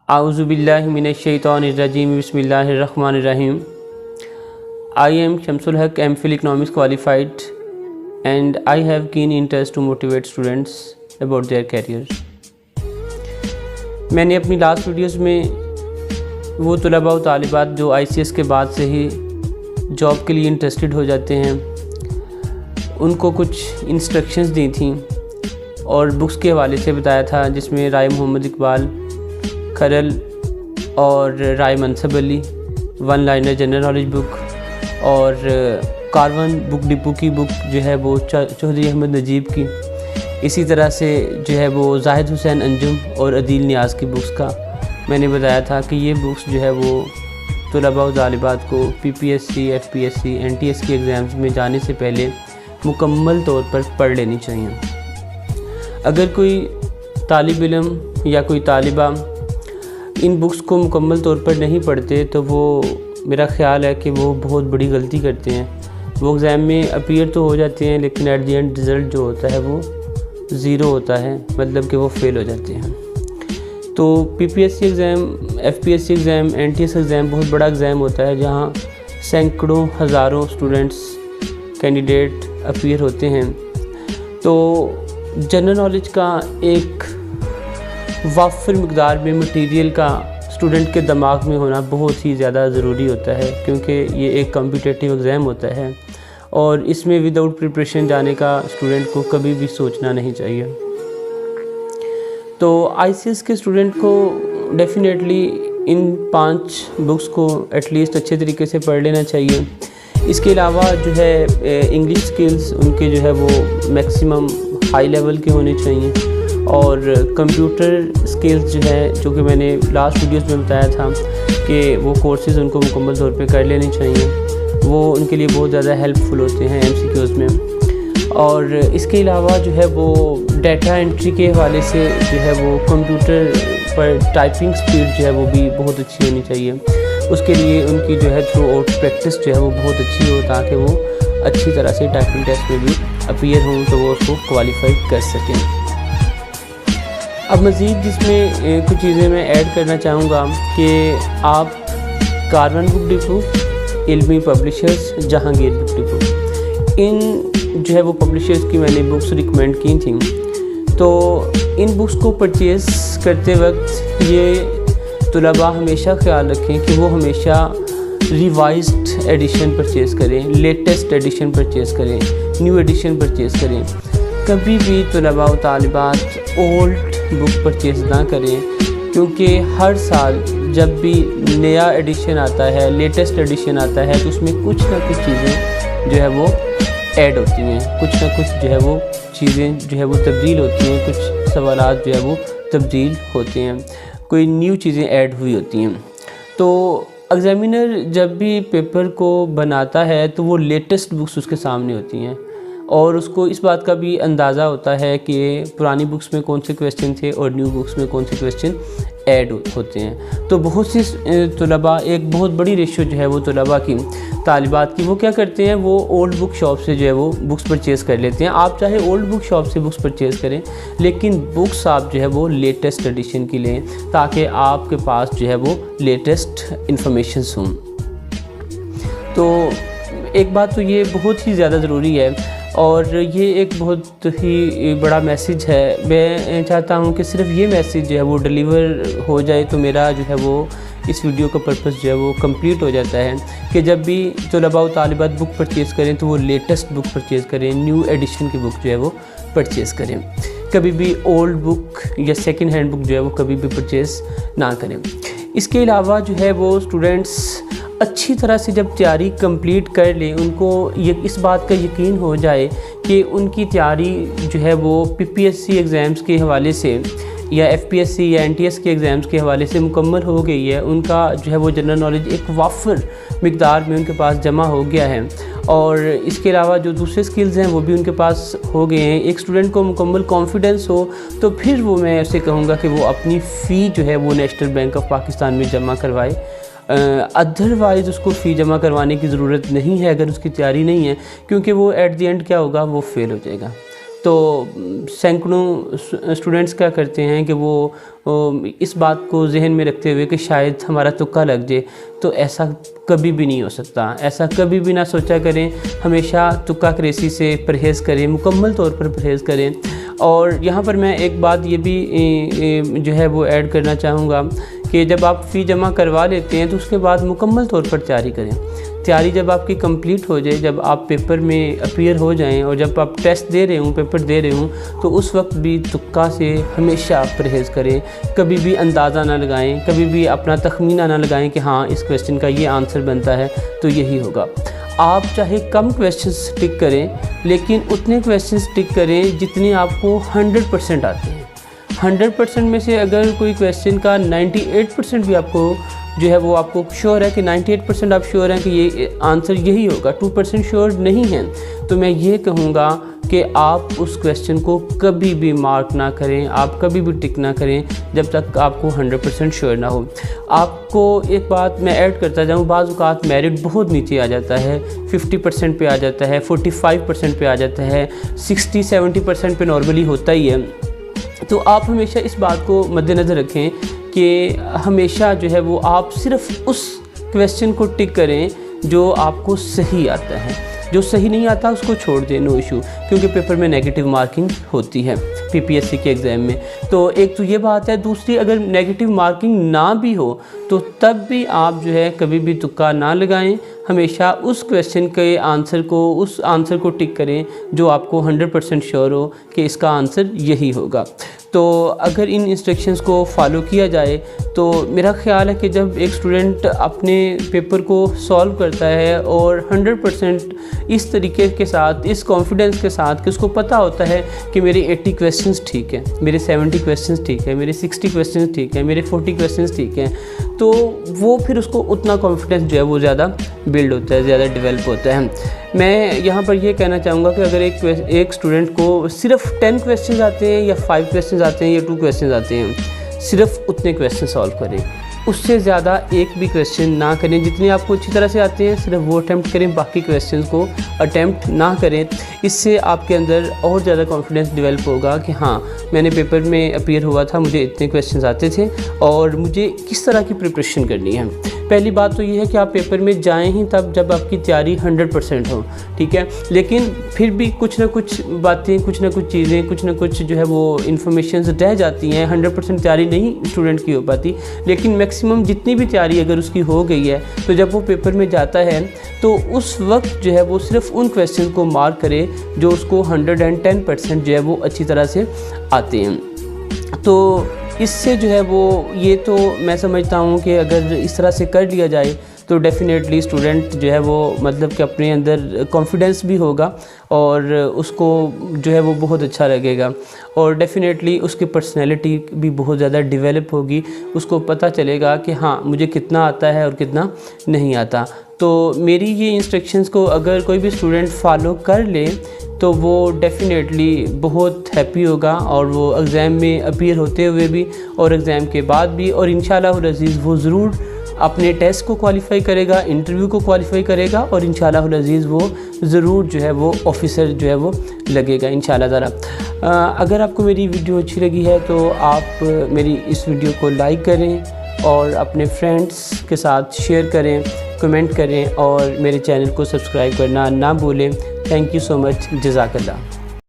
आउज़ुबिल्लाहि मिनश्शैतानिर्रजीम बिस्मिल्लाहिर्रहमानिर्रहीम। I am Shamsul Haq, MPhil Economics qualified, and I have keen interest to motivate students about their careers. मैंने अपनी last videos में वो तलबा और तालिबात जो ICS के बाद से ही जॉब के लिए इंटरेस्टेड हो जाते हैं उनको कुछ इंस्ट्रक्शंस दी थी और बुक्स के हवाले से बताया था, जिसमें राय मोहम्मद इकबाल, खरल और Rai Mansab Ali, one liner general knowledge book और कारवन बुक डिपो की बुक जो है वो चौधरी अहमद नजीब की, इसी तरह से जो है वो जाहिद हुसैन अंजुम और अदील नियाज़ की बुक्स का मैंने बताया था कि ये बुक्स जो है वो तलबा और तालिबात को PPSC, FPSC, NTS के एग्ज़ाम्स में जाने से पहले मुकम्मल तौर पर पढ़ लेनी चाहिए। अगर कोई तालिब इल्म या कोई तालिबा इन बुक्स को मुकम्मल तौर पर नहीं पढ़ते तो वो मेरा ख़्याल है कि वो बहुत बड़ी गलती करते हैं। वो एग्ज़ाम में अपीयर तो हो जाते हैं लेकिन एट द एंड रिज़ल्ट जो होता है वो ज़ीरो होता है, मतलब कि वो फ़ेल हो जाते हैं। तो PPSC exam, FPSC exam, NTS exam बहुत बड़ा एग्ज़ाम होता है जहाँ सैकड़ों हज़ारों स्टूडेंट्स कैंडिडेट अपीयर होते हैं। तो जनरल नॉलेज का एक वाफिर मकदार में मटीरियल का स्टूडेंट के दिमाग में होना बहुत ही ज़्यादा ज़रूरी होता है, क्योंकि ये एक कॉम्पिटिटिव एग्ज़ाम होता है और इसमें विदाउट प्रिपरेशन जाने का स्टूडेंट को कभी भी सोचना नहीं चाहिए। तो ICS के स्टूडेंट को डेफिनेटली इन 5 बुक्स को एटलीस्ट अच्छे तरीके से पढ़ लेना चाहिए। इसके अलावा जो है इंग्लिश स्किल्स उनके जो है वो मैक्सिमम हाई लेवल के होने चाहिए और कंप्यूटर स्किल्स जो है, जो कि मैंने लास्ट वीडियोस में बताया था कि वो कोर्सेज़ उनको मुकम्मल तौर पे कर लेने चाहिए, वो उनके लिए बहुत ज़्यादा हेल्पफुल होते हैं MCQs में। और इसके अलावा जो है वो डाटा एंट्री के हवाले से जो है वो कंप्यूटर पर टाइपिंग स्पीड जो है वो भी बहुत अच्छी होनी चाहिए। उसके लिए उनकी जो है थ्रू आउट प्रैक्टिस जो है वो बहुत अच्छी हो, ताकि वो अच्छी तरह से टाइपिंग टेस्ट में भी अपीयर हों तो वो उसको क्वालिफाई कर सकें। अब मज़ीद जिसमें कुछ चीज़ें मैं ऐड करना चाहूँगा कि आप Caravan Book Depot, Ilmi Publishers, Jahangir Book Depot, इन जो है वो पब्लिशर्स की मैंने बुक्स रिकमेंड की थी। तो इन बुक्स को परचेज़ करते वक्त ये तलबा हमेशा ख्याल रखें कि वो हमेशा रिवाइज्ड एडिशन परचेज़ करें, लेटेस्ट एडिशन परचेज़ करें, न्यू एडिशन परचेज़ करें। कभी भी तलबा और तालिबात ओल्ड बुक परचेज़ ना करें, क्योंकि हर साल जब भी नया एडिशन आता है, लेटेस्ट एडिशन आता है, तो उसमें कुछ ना कुछ चीज़ें जो है वो ऐड होती हैं, कुछ ना कुछ जो है वो चीज़ें जो है वो तब्दील होती हैं, कुछ सवालात जो है वो तब्दील होते हैं, कोई न्यू चीज़ें ऐड हुई होती हैं। तो एग्ज़ामिनर जब भी पेपर को बनाता है तो वो लेटेस्ट बुक्स उसके सामने होती हैं और उसको इस बात का भी अंदाज़ा होता है कि पुरानी बुक्स में कौन से क्वेश्चन थे और न्यू बुक्स में कौन से क्वेश्चन ऐड होते हैं। तो बहुत सी तलबा, एक बहुत बड़ी रेशो जो है वो तलबा की, तालिबात की, वो क्या करते हैं, वो ओल्ड बुक शॉप से जो है वो बुक्स परचेज़ कर लेते हैं। आप चाहे ओल्ड बुक शॉप से बुक्स परचेज़ करें, लेकिन बुक्स आप जो है वो लेटेस्ट एडिशन की लें, ताकि आपके पास जो है वो लेटेस्ट इंफॉर्मेशन हों। तो एक बात तो ये बहुत ही ज़्यादा ज़रूरी है और ये एक बहुत ही बड़ा मैसेज है। मैं चाहता हूँ कि सिर्फ ये मैसेज जो है वो डिलीवर हो जाए तो मेरा जो है वो इस वीडियो का पर्पस जो है वो कंप्लीट हो जाता है कि जब भी तलबा और तालिबात बुक परचेज़ करें तो वो लेटेस्ट बुक परचेज़ करें, न्यू एडिशन की बुक जो है वो परचेज़ करें। कभी भी ओल्ड बुक या सेकेंड हैंड बुक जो है वो कभी भी परचेज़ ना करें। इसके अलावा जो है वो स्टूडेंट्स अच्छी तरह से जब तैयारी कंप्लीट कर लें, उनको ये इस बात का यकीन हो जाए कि उनकी तैयारी जो है वो PPSC एग्ज़ाम्स के हवाले से या FPSC या NTS के एग्ज़ाम्स के हवाले से मुकम्मल हो गई है, उनका जो है वो जनरल नॉलेज एक वाफिर मिकदार में उनके पास जमा हो गया है और इसके अलावा जो दूसरे स्किल्स हैं वो भी उनके पास हो गए हैं, एक स्टूडेंट को मुकम्मल कॉन्फिडेंस हो, तो फिर वो मैं ऐसे कहूँगा कि वो अपनी फ़ी जो है वो नेशनल बैंक ऑफ पाकिस्तान में जमा करवाए। अदरवाइज़ उसको फ़ी जमा करवाने की ज़रूरत नहीं है अगर उसकी तैयारी नहीं है, क्योंकि वो एट द एंड क्या होगा, वो फेल हो जाएगा। तो सैकड़ों स्टूडेंट्स क्या करते हैं कि वो इस बात को जहन में रखते हुए कि शायद हमारा तुक्का लग जाए, तो ऐसा कभी भी नहीं हो सकता। ऐसा कभी भी ना सोचा करें। हमेशा तुक्का क्रेसी से परहेज़ करें, मुकम्मल तौर पर परहेज़ करें। और यहाँ पर मैं एक बात ये भी जो है वो ऐड करना चाहूँगा कि जब आप फ़ी जमा करवा लेते हैं तो उसके बाद मुकम्मल तौर पर तैयारी करें। तैयारी जब आपकी कंप्लीट हो जाए, जब आप पेपर में अपीयर हो जाएं और जब आप टेस्ट दे रहे हों, पेपर दे रहे हों, तो उस वक्त भी तुक्का से हमेशा परहेज़ करें। कभी भी अंदाज़ा ना लगाएं, कभी भी अपना तखमीना ना लगाएं कि हाँ इस क्वेश्चन का ये आंसर बनता है तो यही होगा। आप चाहे कम क्वेश्चंस टिक करें, लेकिन उतने क्वेश्चंस टिक करें जितने आपको 100% आते हैं। 100% में से अगर कोई क्वेश्चन का 98% भी आपको जो है वो आपको श्योर है कि 98% आप श्योर हैं कि ये आंसर यही होगा, 2% श्योर नहीं है, तो मैं ये कहूँगा कि आप उस क्वेश्चन को कभी भी मार्क ना करें, आप कभी भी टिक ना करें जब तक आपको 100% श्योर ना हो। आपको एक बात मैं ऐड करता जाऊँ, बाज़ औक़ात मेरिट बहुत नीचे आ जाता है, 50% पे आ जाता है, 45% पे आ जाता है, 60-70% पे नॉर्मली होता ही है। तो आप हमेशा इस बात को मद्देनज़र रखें कि हमेशा जो है वो आप सिर्फ़ उस क्वेश्चन को टिक करें जो आपको सही आता है। जो सही नहीं आता उसको छोड़ दें, नो इशू, क्योंकि पेपर में नेगेटिव मार्किंग होती है पीपीएससी के एग्ज़ाम में। तो एक तो ये बात है। दूसरी, अगर नेगेटिव मार्किंग ना भी हो तो तब भी आप जो है कभी भी तुक्का ना लगाएं। हमेशा उस क्वेश्चन के आंसर को, उस आंसर को टिक करें जो आपको 100% श्योर हो कि इसका आंसर यही होगा। तो अगर इन इंस्ट्रक्शंस को फॉलो किया जाए तो मेरा ख़्याल है कि जब एक स्टूडेंट अपने पेपर को सॉल्व करता है और 100% इस तरीके के साथ, इस कॉन्फिडेंस के साथ कि उसको पता होता है कि मेरे 80 क्वेश्चंस ठीक हैं, मेरे 70 क्वेश्चंस ठीक है, मेरे 60 क्वेश्चंस ठीक है, मेरे 40 क्वेश्चंस ठीक हैं, तो वो फिर उसको उतना कॉन्फिडेंस जो है वो ज़्यादा बिल्ड होता है, ज़्यादा डेवलप होता है। मैं यहाँ पर ये कहना चाहूँगा कि अगर एक स्टूडेंट को सिर्फ 10 क्वेश्चन आते हैं या 5 क्वेश्चन आते हैं या 2 क्वेश्चन आते हैं, सिर्फ उतने क्वेश्चन सॉल्व करें, उससे ज़्यादा एक भी क्वेश्चन ना करें। जितने आपको अच्छी तरह से आते हैं सिर्फ वो अटैम्प्ट करें, बाकी क्वेश्चन को अटैम्प्ट ना करें। इससे आपके अंदर और ज़्यादा कॉन्फिडेंस डेवलप होगा कि हाँ, मैंने पेपर में अपीयर हुआ था, मुझे इतने क्वेश्चन आते थे और मुझे किस तरह की प्रिपरेशन करनी है। पहली बात तो ये है कि आप पेपर में जाएं ही तब जब आपकी तैयारी 100% हो, ठीक है। लेकिन फिर भी कुछ ना कुछ बातें, कुछ ना कुछ चीज़ें, कुछ ना कुछ जो है वो इन्फॉर्मेशन रह जाती हैं। 100% तैयारी नहीं स्टूडेंट की हो पाती, लेकिन मैक्सिमम जितनी भी तैयारी अगर उसकी हो गई है तो जब वो पेपर में जाता है तो उस वक्त जो है वो सिर्फ उन क्वेश्चन को मार्क करे जो उसको 110% जो है वो अच्छी तरह से आते हैं। तो इससे जो है वो, ये तो मैं समझता हूँ कि अगर इस तरह से कर लिया जाए तो डेफ़िनेटली स्टूडेंट जो है वो मतलब कि अपने अंदर कॉन्फिडेंस भी होगा और उसको जो है वो बहुत अच्छा लगेगा और डेफ़िनेटली उसकी पर्सनैलिटी भी बहुत ज़्यादा डेवलप होगी। उसको पता चलेगा कि हाँ, मुझे कितना आता है और कितना नहीं आता। तो मेरी ये इंस्ट्रक्शंस को अगर कोई भी स्टूडेंट फॉलो कर ले तो वो डेफ़िनेटली बहुत हैप्पी होगा और वो एग्ज़ाम में अपीयर होते हुए भी और एग्ज़ाम के बाद भी, और इंशाअल्लाह अज़ीज़ वो ज़रूर अपने टेस्ट को क्वालिफ़ाई करेगा, इंटरव्यू को क्वालिफ़ाई करेगा और इंशाअल्लाह अज़ीज़ वो ज़रूर जो है वो ऑफ़िसर जो है वो लगेगा इंशाअल्लाह ताला। अगर आपको मेरी वीडियो अच्छी लगी है तो आप मेरी इस वीडियो को लाइक करें और अपने फ्रेंड्स के साथ शेयर करें, कमेंट करें और मेरे चैनल को सब्सक्राइब करना ना भूलें। Thank you so much. जज़ाकल्लाह।